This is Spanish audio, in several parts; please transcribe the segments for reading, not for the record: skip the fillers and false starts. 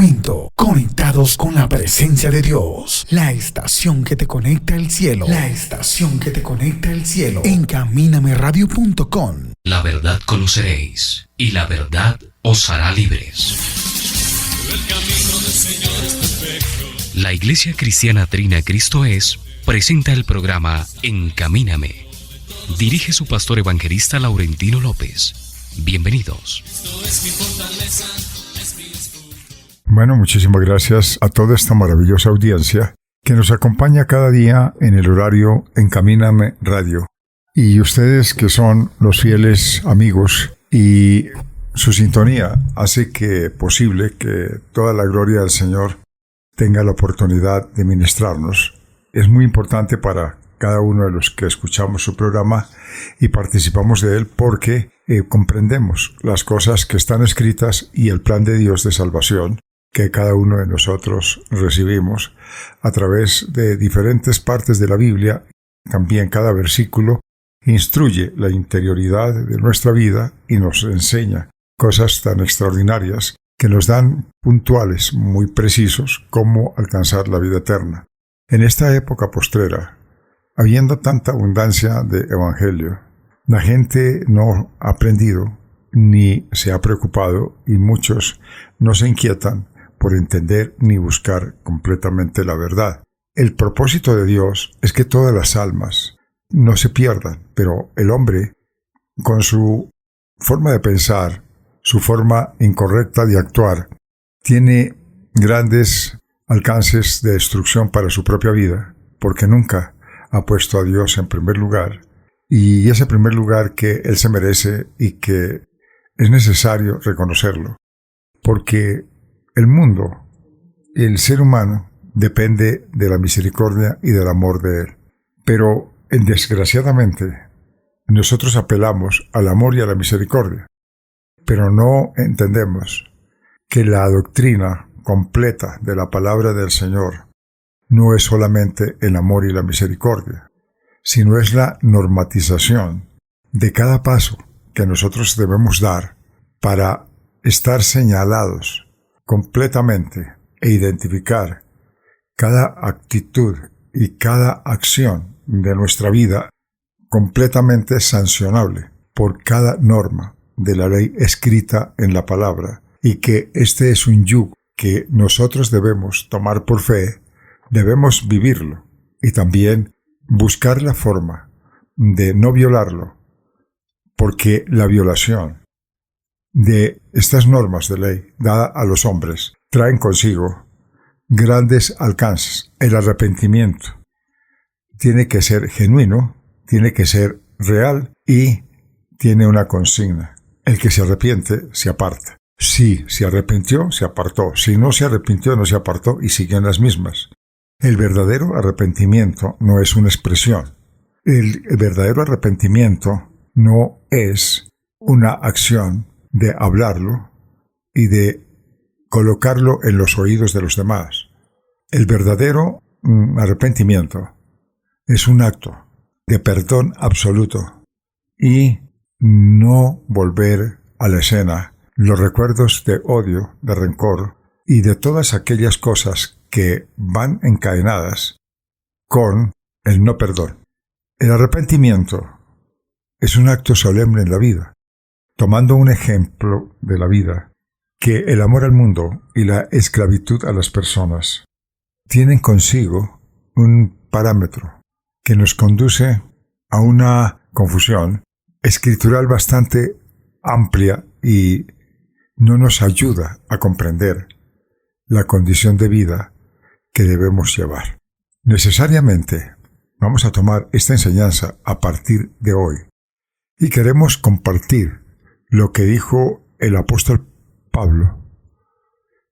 momento, conectados con la presencia de Dios. La estación que te conecta al cielo. La estación que te conecta al cielo. Encamínameradio.com. La verdad conoceréis, y la verdad os hará libres. El camino del Señor es perfecto. La Iglesia Cristiana Trina Cristo es presenta el programa Encamíname. Dirige su pastor evangelista Laurentino López. Bienvenidos. Bueno, muchísimas gracias a toda esta maravillosa audiencia que nos acompaña cada día en el horario Encamíname Radio. Y ustedes que son los fieles amigos y su sintonía hace que posible que toda la gloria del Señor tenga la oportunidad de ministrarnos. Es muy importante para cada uno de los que escuchamos su programa y participamos de él porque comprendemos las cosas que están escritas y el plan de Dios de salvación que cada uno de nosotros recibimos a través de diferentes partes de la Biblia. También cada versículo instruye la interioridad de nuestra vida y nos enseña cosas tan extraordinarias que nos dan puntuales muy precisos cómo alcanzar la vida eterna. En esta época postrera, habiendo tanta abundancia de evangelio, la gente no ha aprendido ni se ha preocupado y muchos no se inquietan por entender ni buscar completamente la verdad. El propósito de Dios es que todas las almas no se pierdan, pero el hombre, con su forma de pensar, su forma incorrecta de actuar, tiene grandes alcances de destrucción para su propia vida, porque nunca ha puesto a Dios en primer lugar, y ese primer lugar que Él se merece y que es necesario reconocerlo, porque el mundo, el ser humano, depende de la misericordia y del amor de Él. Pero, desgraciadamente, nosotros apelamos al amor y a la misericordia, pero no entendemos que la doctrina completa de la palabra del Señor no es solamente el amor y la misericordia, sino es la normatización de cada paso que nosotros debemos dar para estar señalados completamente e identificar cada actitud y cada acción de nuestra vida completamente sancionable por cada norma de la ley escrita en la palabra, y que este es un yugo que nosotros debemos tomar por fe, debemos vivirlo y también buscar la forma de no violarlo, porque la violación de estas normas de ley dada a los hombres traen consigo grandes alcances. El arrepentimiento tiene que ser genuino, tiene que ser real y tiene una consigna. El que se arrepiente se aparta. Si se arrepintió, se apartó. Si no se arrepintió, no se apartó y siguió en las mismas. El verdadero arrepentimiento no es una expresión. El verdadero arrepentimiento no es una acción de hablarlo y de colocarlo en los oídos de los demás. El verdadero arrepentimiento es un acto de perdón absoluto y no volver a la escena los recuerdos de odio, de rencor y de todas aquellas cosas que van encadenadas con el no perdón. El arrepentimiento es un acto solemne en la vida, tomando un ejemplo de la vida, que el amor al mundo y la esclavitud a las personas tienen consigo un parámetro que nos conduce a una confusión escritural bastante amplia y no nos ayuda a comprender la condición de vida que debemos llevar. Necesariamente vamos a tomar esta enseñanza a partir de hoy y queremos compartir lo que dijo el apóstol Pablo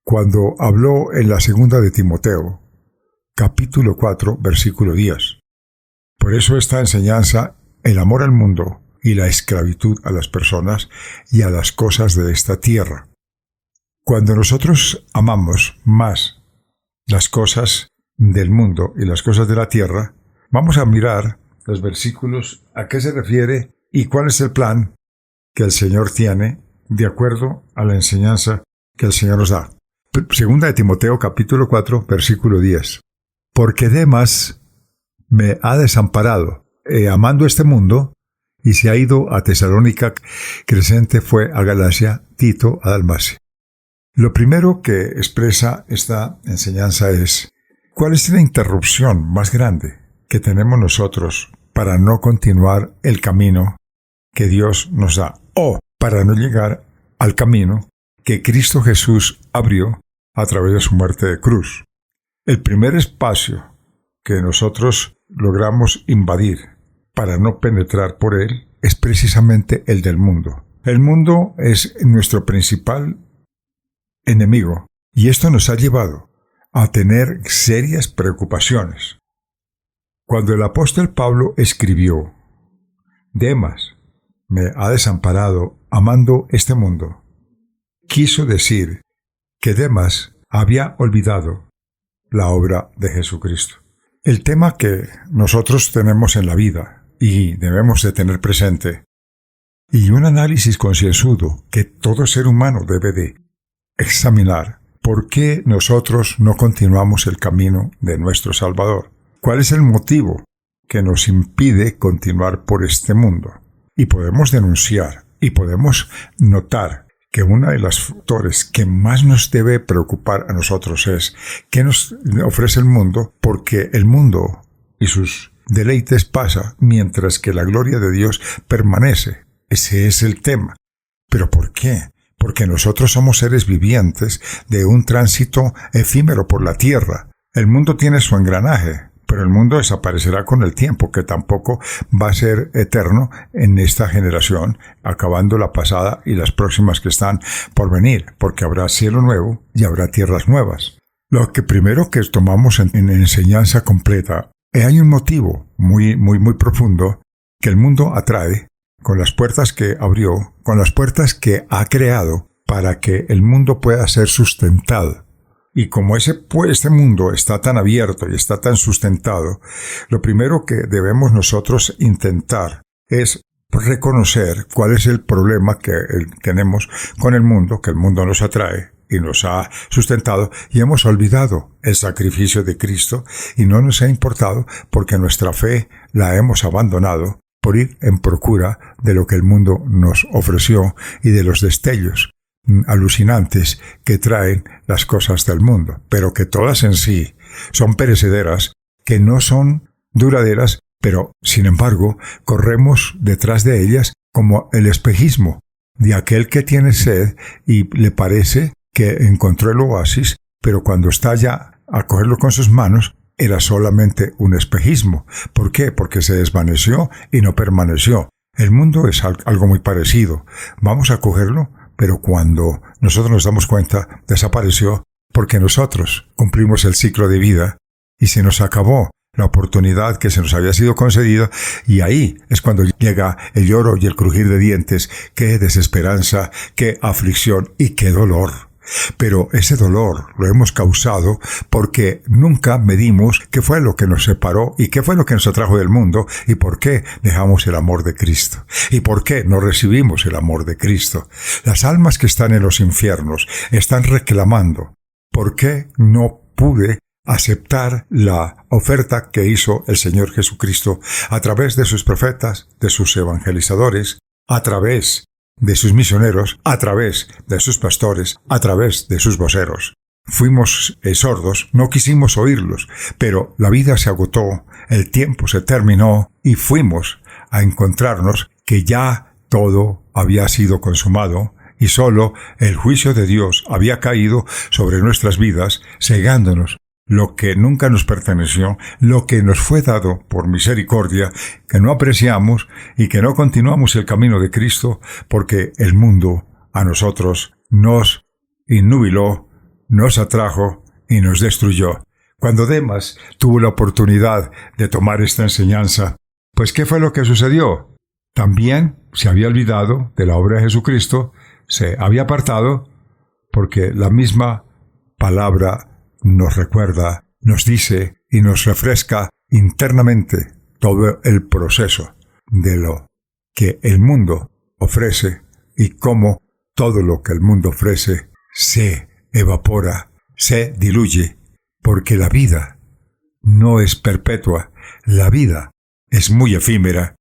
cuando habló en la segunda de Timoteo, capítulo 4, versículo 10. Por eso esta enseñanza, el amor al mundo y la esclavitud a las personas y a las cosas de esta tierra. Cuando nosotros amamos más las cosas del mundo y las cosas de la tierra, vamos a mirar los versículos a qué se refiere y cuál es el plan que el Señor tiene de acuerdo a la enseñanza que el Señor nos da. Segunda de Timoteo capítulo 4, versículo 10. Porque Demas me ha desamparado, amando este mundo, y se ha ido a Tesalónica, Crescente fue a Galacia, Tito a Dalmacia. Lo primero que expresa esta enseñanza es, ¿cuál es la interrupción más grande que tenemos nosotros para no continuar el camino que Dios nos da, o para no llegar al camino que Cristo Jesús abrió a través de su muerte de cruz? El primer espacio que nosotros logramos invadir para no penetrar por él es precisamente el del mundo. El mundo es nuestro principal enemigo y esto nos ha llevado a tener serias preocupaciones. Cuando el apóstol Pablo escribió, Demas me ha desamparado amando este mundo, quiso decir que Demas había olvidado la obra de Jesucristo. El tema que nosotros tenemos en la vida y debemos de tener presente, y un análisis concienzudo que todo ser humano debe de examinar, ¿por qué nosotros no continuamos el camino de nuestro Salvador? ¿Cuál es el motivo que nos impide continuar por este mundo? Y podemos denunciar y podemos notar que uno de los factores que más nos debe preocupar a nosotros es qué nos ofrece el mundo, porque el mundo y sus deleites pasa mientras que la gloria de Dios permanece. Ese es el tema. ¿Pero por qué? Porque nosotros somos seres vivientes de un tránsito efímero por la tierra. El mundo tiene su engranaje, pero el mundo desaparecerá con el tiempo, que tampoco va a ser eterno en esta generación, acabando la pasada y las próximas que están por venir, porque habrá cielo nuevo y habrá tierras nuevas. Lo que primero que tomamos en enseñanza completa, hay un motivo muy profundo que el mundo atrae con las puertas que abrió, con las puertas que ha creado para que el mundo pueda ser sustentado. Y como este mundo está tan abierto y está tan sustentado, lo primero que debemos nosotros intentar es reconocer cuál es el problema que tenemos con el mundo, que el mundo nos atrae y nos ha sustentado, y hemos olvidado el sacrificio de Cristo y no nos ha importado porque nuestra fe la hemos abandonado por ir en procura de lo que el mundo nos ofreció y de los destellos alucinantes que traen las cosas del mundo, pero que todas en sí son perecederas, que no son duraderas, pero sin embargo corremos detrás de ellas como el espejismo de aquel que tiene sed y le parece que encontró el oasis, pero cuando está ya a cogerlo con sus manos, era solamente un espejismo. ¿Por qué? Porque se desvaneció y no permaneció. El mundo es algo muy parecido. Vamos a cogerlo, pero cuando nosotros nos damos cuenta, desapareció porque nosotros cumplimos el ciclo de vida y se nos acabó la oportunidad que se nos había sido concedida, y ahí es cuando llega el lloro y el crujir de dientes. ¡Qué desesperanza, qué aflicción y qué dolor! Pero ese dolor lo hemos causado porque nunca medimos qué fue lo que nos separó y qué fue lo que nos atrajo del mundo y por qué dejamos el amor de Cristo y por qué no recibimos el amor de Cristo. Las almas que están en los infiernos están reclamando ¿por qué no pude aceptar la oferta que hizo el Señor Jesucristo a través de sus profetas, de sus evangelizadores, a través de sus misioneros, a través de sus pastores, a través de sus voceros? Fuimos sordos, no quisimos oírlos, pero la vida se agotó, el tiempo se terminó y fuimos a encontrarnos que ya todo había sido consumado y solo el juicio de Dios había caído sobre nuestras vidas, cegándonos lo que nunca nos perteneció, lo que nos fue dado por misericordia, que no apreciamos y que no continuamos el camino de Cristo, porque el mundo a nosotros nos innubiló, nos atrajo y nos destruyó. Cuando Demas tuvo la oportunidad de tomar esta enseñanza, pues ¿qué fue lo que sucedió? También se había olvidado de la obra de Jesucristo, se había apartado, porque la misma palabra nos recuerda, nos dice y nos refresca internamente todo el proceso de lo que el mundo ofrece y cómo todo lo que el mundo ofrece se evapora se diluye, porque la vida no es perpetua, la vida es muy efímera,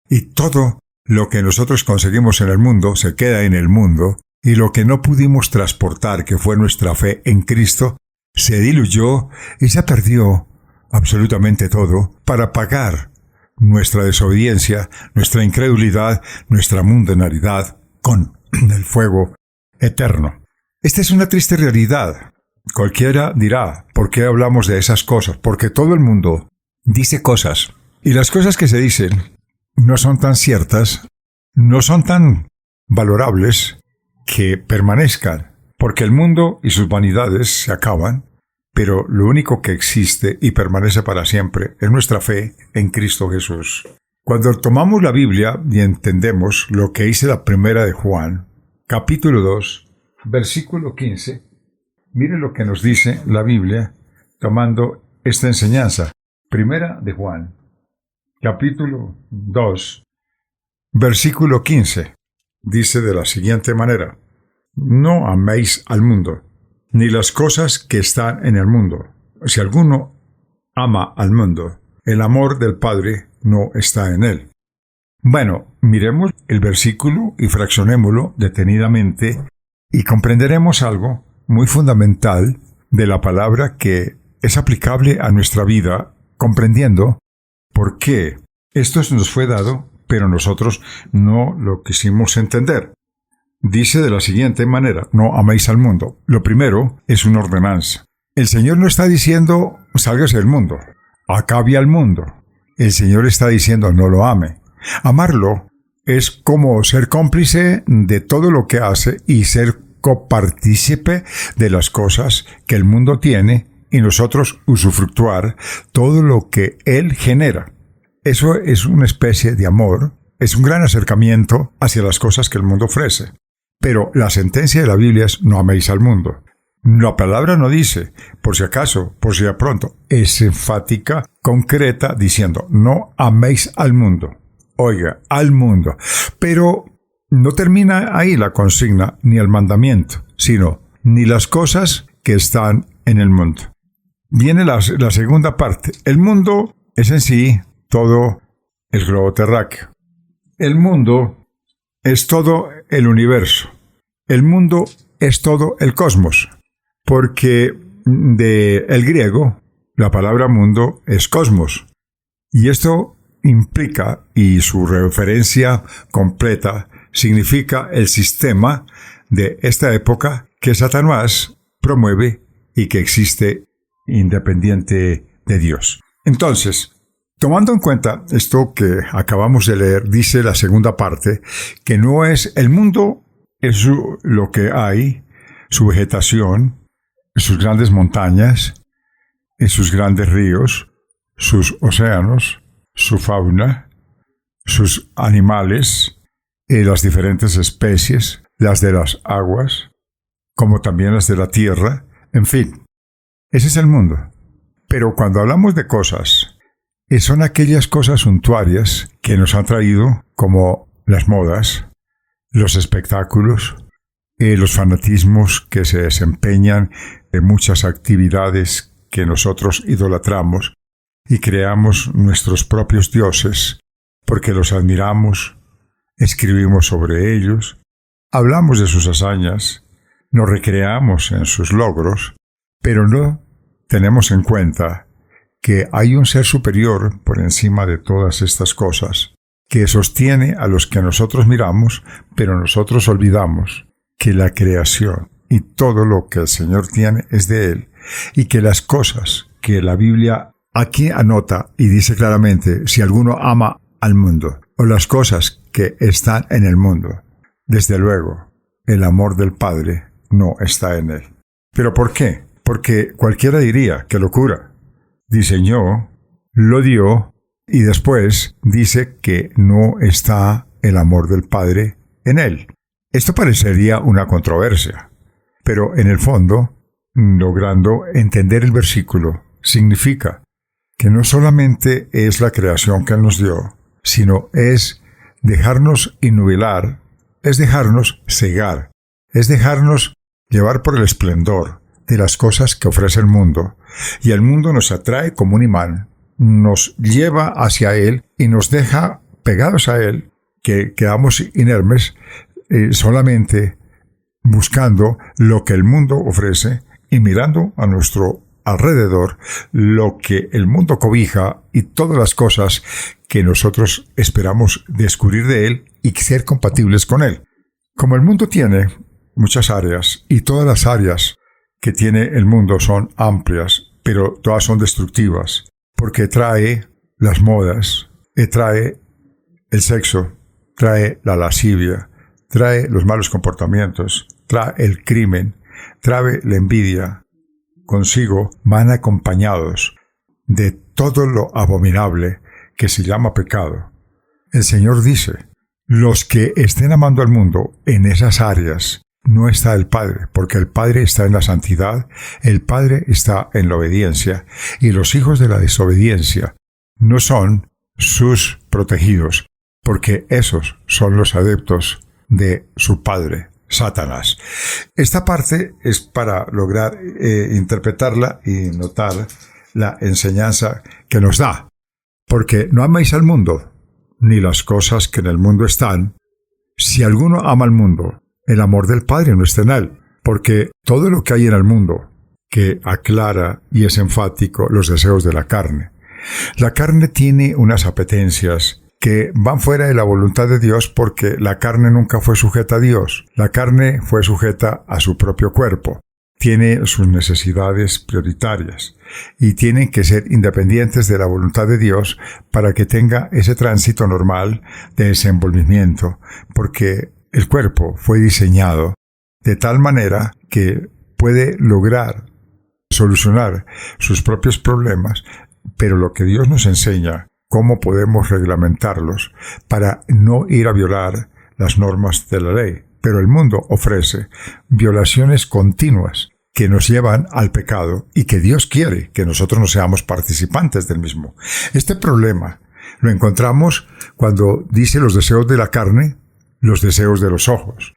y todo lo que nosotros conseguimos en el mundo se queda en el mundo, y lo que no pudimos transportar, que fue nuestra fe en Cristo, se diluyó y se perdió absolutamente todo para pagar nuestra desobediencia, nuestra incredulidad, nuestra mundanalidad con el fuego eterno. Esta es una triste realidad. Cualquiera dirá, ¿por qué hablamos de esas cosas? Porque todo el mundo dice cosas, y las cosas que se dicen no son tan ciertas, no son tan valorables que permanezcan, porque el mundo y sus vanidades se acaban, pero lo único que existe y permanece para siempre es nuestra fe en Cristo Jesús. Cuando tomamos la Biblia y entendemos lo que dice la primera de Juan, capítulo 2, versículo 15, mire lo que nos dice la Biblia tomando esta enseñanza. Primera de Juan, capítulo 2, versículo 15, dice de la siguiente manera: no améis al mundo, ni las cosas que están en el mundo. Si alguno ama al mundo, el amor del Padre no está en él. Bueno, miremos el versículo y fraccionémoslo detenidamente y comprenderemos algo muy fundamental de la palabra que es aplicable a nuestra vida, comprendiendo por qué esto nos fue dado, pero nosotros no lo quisimos entender. Dice de la siguiente manera: no améis al mundo. Lo primero es una ordenanza. El Señor no está diciendo sálgase del mundo, acabe al mundo. El Señor está diciendo no lo ame. Amarlo es como ser cómplice de todo lo que hace y ser copartícipe de las cosas que el mundo tiene y nosotros usufructuar todo lo que Él genera. Eso es una especie de amor, es un gran acercamiento hacia las cosas que el mundo ofrece. Pero la sentencia de la Biblia es no améis al mundo. La palabra no dice, por si acaso, por si de pronto, es enfática, concreta, diciendo no améis al mundo. Oiga, al mundo. Pero no termina ahí la consigna ni el mandamiento, sino ni las cosas que están en el mundo. Viene la segunda parte. El mundo es en sí todo el globo terráqueo. El mundo es todo el universo. El mundo es todo el cosmos. Porque del griego, la palabra mundo es cosmos. Y esto implica, y su referencia completa, significa el sistema de esta época que Satanás promueve y que existe independiente de Dios. Entonces, tomando en cuenta esto que acabamos de leer, dice la segunda parte, que no es el mundo, es lo que hay, su vegetación, sus grandes montañas, sus grandes ríos, sus océanos, su fauna, sus animales, las diferentes especies, las de las aguas, como también las de la tierra, en fin, ese es el mundo. Pero cuando hablamos de cosas, son aquellas cosas suntuarias que nos han traído, como las modas, los espectáculos, los fanatismos que se desempeñan en muchas actividades que nosotros idolatramos y creamos nuestros propios dioses porque los admiramos, escribimos sobre ellos, hablamos de sus hazañas, nos recreamos en sus logros, pero no tenemos en cuenta que hay un ser superior por encima de todas estas cosas, que sostiene a los que nosotros miramos, pero nosotros olvidamos que la creación y todo lo que el Señor tiene es de Él, y que las cosas que la Biblia aquí anota y dice claramente, si alguno ama al mundo, o las cosas que están en el mundo, desde luego, el amor del Padre no está en él. ¿Pero por qué? Porque cualquiera diría, ¡qué locura! Diseñó, lo dio, y después dice que no está el amor del Padre en él. Esto parecería una controversia, pero en el fondo, logrando entender el versículo, significa que no solamente es la creación que Él nos dio, sino es dejarnos innubilar, es dejarnos cegar, es dejarnos llevar por el esplendor de las cosas que ofrece el mundo, y el mundo nos atrae como un imán, nos lleva hacia él y nos deja pegados a él, que quedamos inermes solamente buscando lo que el mundo ofrece y mirando a nuestro alrededor lo que el mundo cobija y todas las cosas que nosotros esperamos descubrir de él y ser compatibles con él. Como el mundo tiene muchas áreas y todas las áreas que tiene el mundo son amplias, pero todas son destructivas, porque trae las modas, trae el sexo, trae la lascivia, trae los malos comportamientos, trae el crimen, trae la envidia. Consigo van acompañados de todo lo abominable que se llama pecado. El Señor dice, los que estén amando al mundo en esas áreas, no está el Padre, porque el Padre está en la santidad, el Padre está en la obediencia, y los hijos de la desobediencia no son sus protegidos, porque esos son los adeptos de su padre, Satanás. Esta parte es para lograr interpretarla y notar la enseñanza que nos da, porque no améis al mundo, ni las cosas que en el mundo están. Si alguno ama al mundo, el amor del Padre no está en él, porque todo lo que hay en el mundo, que aclara y es enfático los deseos de la carne. La carne tiene unas apetencias que van fuera de la voluntad de Dios, porque la carne nunca fue sujeta a Dios. La carne fue sujeta a su propio cuerpo. Tiene sus necesidades prioritarias y tienen que ser independientes de la voluntad de Dios para que tenga ese tránsito normal de desenvolvimiento, porque el cuerpo fue diseñado de tal manera que puede lograr solucionar sus propios problemas, pero lo que Dios nos enseña, cómo podemos reglamentarlos para no ir a violar las normas de la ley. Pero el mundo ofrece violaciones continuas que nos llevan al pecado y que Dios quiere que nosotros no seamos participantes del mismo. Este problema lo encontramos cuando dice los deseos de la carne, los deseos de los ojos.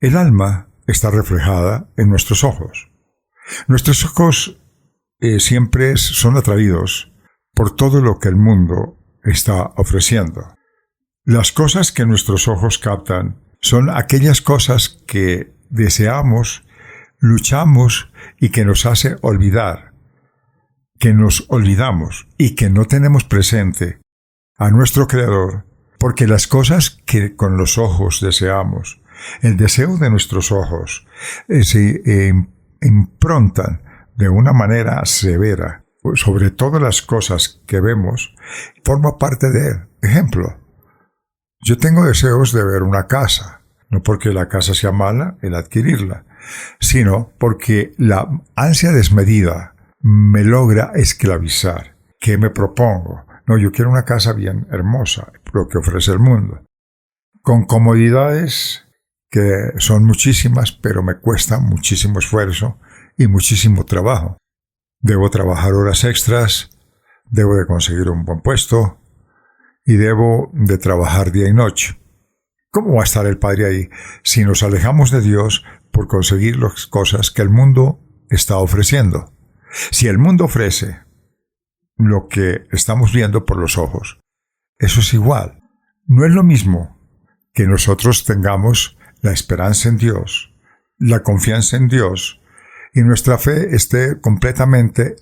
El alma está reflejada en nuestros ojos. Nuestros ojos siempre son atraídos por todo lo que el mundo está ofreciendo. Las cosas que nuestros ojos captan son aquellas cosas que deseamos, luchamos y que nos hace olvidar, que nos olvidamos y que no tenemos presente a nuestro Creador, porque las cosas que con los ojos deseamos, el deseo de nuestros ojos, se improntan de una manera severa sobre todas las cosas que vemos, forma parte de él. Ejemplo, yo tengo deseos de ver una casa, no porque la casa sea mala el adquirirla, sino porque la ansia desmedida me logra esclavizar. ¿Qué me propongo? No, yo quiero una casa bien hermosa, lo que ofrece el mundo, con comodidades que son muchísimas, pero me cuesta muchísimo esfuerzo y muchísimo trabajo. Debo trabajar horas extras, debo de conseguir un buen puesto y debo de trabajar día y noche. ¿Cómo va a estar el Padre ahí si nos alejamos de Dios por conseguir las cosas que el mundo está ofreciendo? Si el mundo ofrece lo que estamos viendo por los ojos, eso es igual. No es lo mismo que nosotros tengamos la esperanza en Dios, la confianza en Dios, y nuestra fe esté completamente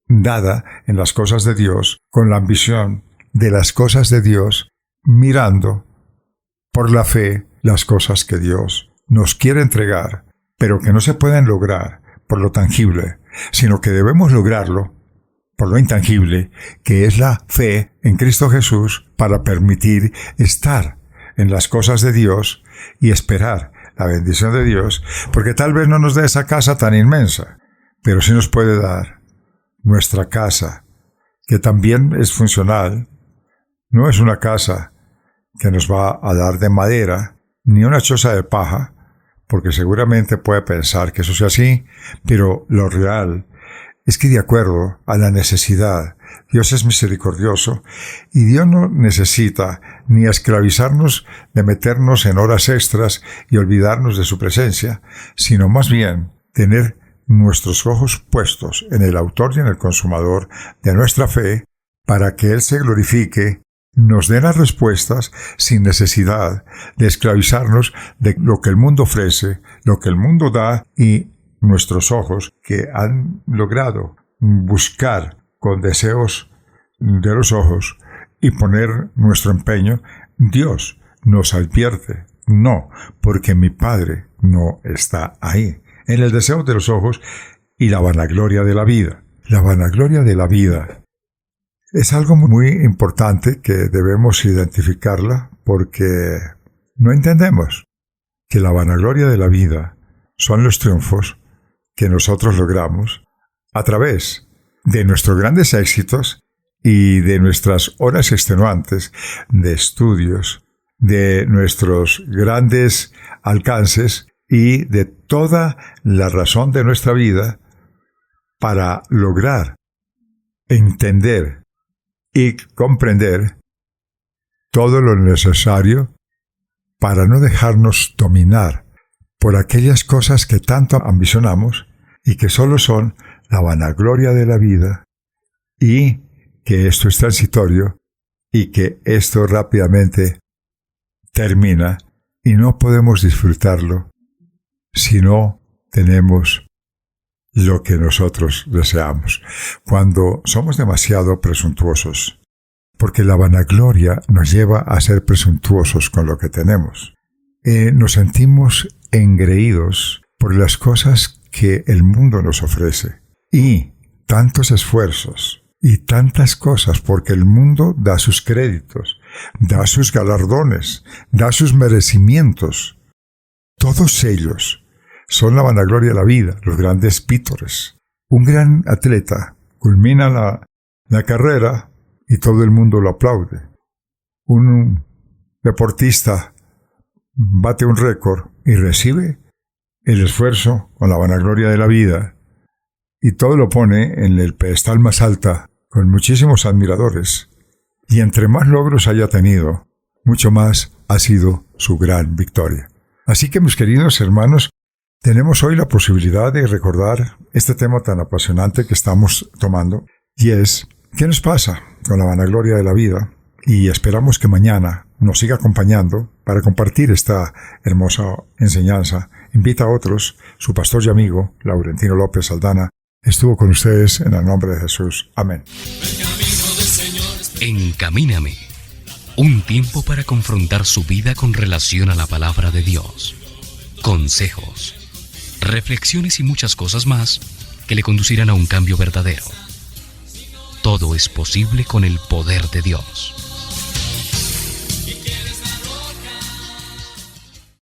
dada en las cosas de Dios, con la ambición de las cosas de Dios, mirando por la fe las cosas que Dios nos quiere entregar, pero que no se pueden lograr por lo tangible, sino que debemos lograrlo por lo intangible, que es la fe en Cristo Jesús, para permitir estar en las cosas de Dios y esperar la bendición de Dios, porque tal vez no nos dé esa casa tan inmensa, pero sí nos puede dar nuestra casa, que también es funcional. No es una casa que nos va a dar de madera, ni una choza de paja, porque seguramente puede pensar que eso sea así, pero lo real es que de acuerdo a la necesidad, Dios es misericordioso y Dios no necesita ni esclavizarnos de meternos en horas extras y olvidarnos de su presencia, sino más bien tener nuestros ojos puestos en el autor y en el consumador de nuestra fe, para que Él se glorifique, nos dé las respuestas sin necesidad de esclavizarnos de lo que el mundo ofrece, lo que el mundo da, y nuestros ojos que han logrado buscar con deseos de los ojos y poner nuestro empeño, Dios nos advierte: no, porque mi Padre no está ahí. En el deseo de los ojos y la vanagloria de la vida. La vanagloria de la vida es algo muy importante que debemos identificarla, porque no entendemos que la vanagloria de la vida son los triunfos que nosotros logramos a través de nuestros grandes éxitos y de nuestras horas extenuantes de estudios, de nuestros grandes alcances y de toda la razón de nuestra vida para lograr entender y comprender todo lo necesario para no dejarnos dominar por aquellas cosas que tanto ambicionamos y que solo son la vanagloria de la vida, y que esto es transitorio y que esto rápidamente termina y no podemos disfrutarlo si no tenemos lo que nosotros deseamos. Cuando somos demasiado presuntuosos, porque la vanagloria nos lleva a ser presuntuosos con lo que tenemos, nos sentimos engreídos por las cosas que el mundo nos ofrece, y tantos esfuerzos y tantas cosas, porque el mundo da sus créditos, da sus galardones, da sus merecimientos. Todos ellos son la vanagloria de la vida, los grandes vítores. Un gran atleta culmina la carrera y todo el mundo lo aplaude. Un deportista bate un récord y recibe el esfuerzo con la vanagloria de la vida, y todo lo pone en el pedestal más alta con muchísimos admiradores. Y entre más logros haya tenido, mucho más ha sido su gran victoria. Así que, mis queridos hermanos, tenemos hoy la posibilidad de recordar este tema tan apasionante que estamos tomando, y es: ¿qué nos pasa con la vanagloria de la vida? Y esperamos que mañana nos siga acompañando para compartir esta hermosa enseñanza. Invita a otros. Su pastor y amigo, Laurentino López Aldana, estuvo con ustedes en el nombre de Jesús. Amén. Encamíname. Un tiempo para confrontar su vida con relación a la palabra de Dios. Consejos, reflexiones y muchas cosas más que le conducirán a un cambio verdadero. Todo es posible con el poder de Dios.